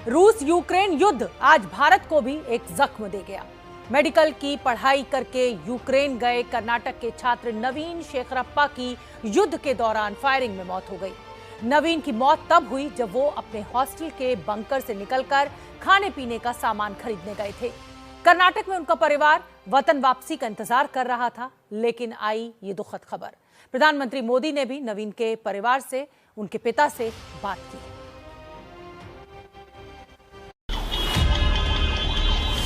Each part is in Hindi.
रूस यूक्रेन युद्ध आज भारत को भी एक जख्म दे गया। मेडिकल की पढ़ाई करके यूक्रेन गए कर्नाटक के छात्र नवीन शेखरप्पा की युद्ध के दौरान फायरिंग में मौत हो गई। नवीन की मौत तब हुई जब वो अपने हॉस्टल के बंकर से निकलकर खाने पीने का सामान खरीदने गए थे। कर्नाटक में उनका परिवार वतन वापसी का इंतजार कर रहा था, लेकिन आई ये दुखद खबर। प्रधानमंत्री मोदी ने भी नवीन के परिवार से, उनके पिता से बात की।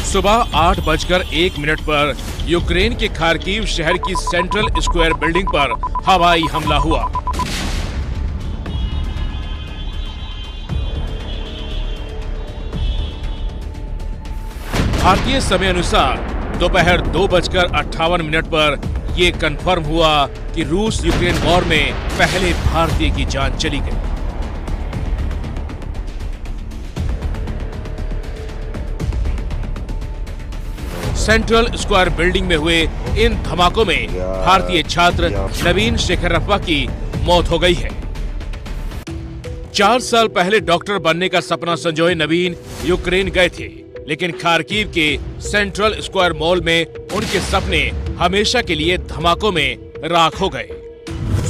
सुबह 8:01 पर यूक्रेन के खार्किव शहर की सेंट्रल स्क्वायर बिल्डिंग पर हवाई हमला हुआ। भारतीय समय अनुसार दोपहर 2:58 पर यह कंफर्म हुआ कि रूस यूक्रेन वॉर में पहले भारतीय की जान चली गई। सेंट्रल स्क्वायर बिल्डिंग में हुए इन धमाकों में भारतीय छात्र नवीन शेखरप्पा की मौत हो गई है। 4 साल पहले डॉक्टर बनने का सपना संजोए नवीन यूक्रेन गए थे, लेकिन खार्किव के सेंट्रल स्क्वायर मॉल में उनके सपने हमेशा के लिए धमाकों में राख हो गए।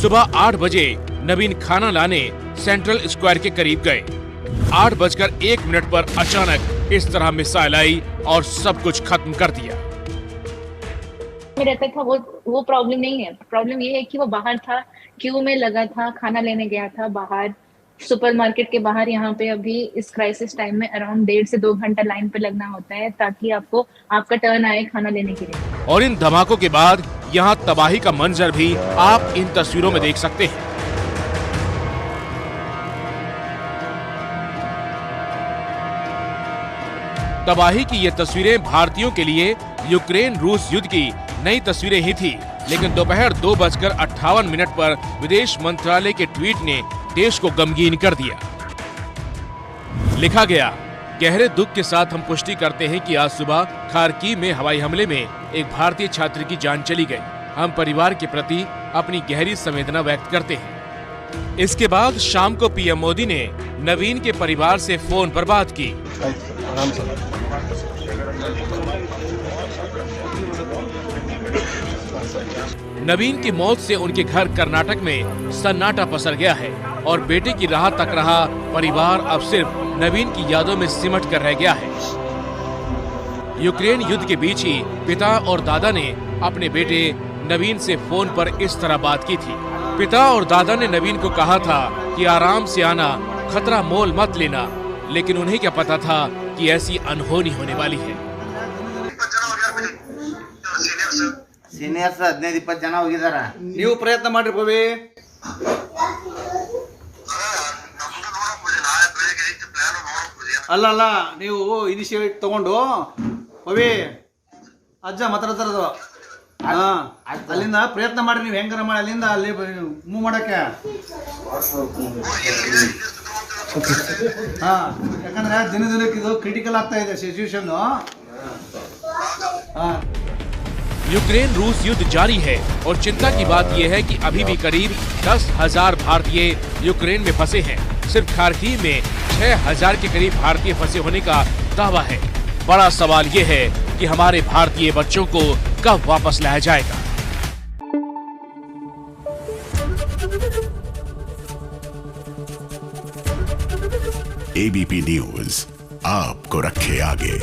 सुबह 8 बजे नवीन खाना लाने सेंट्रल स्क्वायर के करीब गए। 8:01 पर अचानक इस तरह मिसाइल आई और सब कुछ खत्म कर दिया। में रहता था वो प्रॉब्लम नहीं है। प्रॉब्लम ये है कि वो बाहर था, क्यू में लगा था, खाना लेने गया था बाहर, सुपरमार्केट के बाहर। यहाँ पे अभी इस क्राइसिस टाइम में अराउंड 1.5 से 2 घंटा लाइन पे लगना होता है ताकि आपको आपका टर्न आए खाना लेने के लिए। और इन धमाकों के बाद यहाँ तबाही का मंजर भी आप इन तस्वीरों में देख सकते हैं। तबाही की ये तस्वीरें भारतीयों के लिए यूक्रेन रूस युद्ध की नई तस्वीरें ही थी, लेकिन दोपहर 2:58 पर विदेश मंत्रालय के ट्वीट ने देश को गमगीन कर दिया। लिखा गया, गहरे दुख के साथ हम पुष्टि करते हैं कि आज सुबह खार्किव में हवाई हमले में एक भारतीय छात्र की जान चली गई। हम परिवार के प्रति अपनी गहरी संवेदना व्यक्त करते हैं। इसके बाद शाम को पीएम मोदी ने नवीन के परिवार से फोन पर बात की। नवीन की मौत से उनके घर कर्नाटक में सन्नाटा पसर गया है और बेटे की राह तक रहा परिवार अब सिर्फ नवीन की यादों में सिमट कर रह गया है। यूक्रेन युद्ध के बीच ही पिता और दादा ने अपने बेटे नवीन से फोन पर इस तरह बात की थी। पिता और दादा ने नवीन को कहा था कि आराम से आना, खतरा मोल मत लेना, लेकिन उन्हें क्या पता था कि ऐसी अनहोनी होने वाली है। ಸೀನಿಯರ್ಸ್ 15-20 ಜನ ಹೋಗಿದಾರ। ನೀವು ಪ್ರಯತ್ನ ಮಾಡ್ರಿ ಪವಿ। ಅಲ್ಲ ನೀವು ಇನಿಷಿಯೇಟಿವ್ ತಗೊಂಡು ಪವಿ ಅಜ್ಜ ಮಾತಾಡ್ತಾರದು ಅಲ್ಲಿಂದ ಪ್ರಯತ್ನ ಮಾಡ್ರಿ, ನೀವು ಹೆಂಗಾರ ಮಾಡಿ ಅಲ್ಲಿಂದ ಅಲ್ಲಿ ಮೂವ್ ಮಾಡಕ್ಕೆ। ಯಾಕಂದ್ರೆ ದಿನಕ್ಕೆ ಇದು ಕ್ರಿಟಿಕಲ್ ಆಗ್ತಾ ಇದೆ ಸಿಚುವೇಶನ್। यूक्रेन रूस युद्ध जारी है और चिंता की बात यह है कि अभी भी करीब 10,000 भारतीय यूक्रेन में फंसे हैं। सिर्फ खार्किव में 6,000 के करीब भारतीय फंसे होने का दावा है। बड़ा सवाल ये है कि हमारे भारतीय बच्चों को कब वापस लाया जाएगा। एबीपी न्यूज आपको रखे आगे।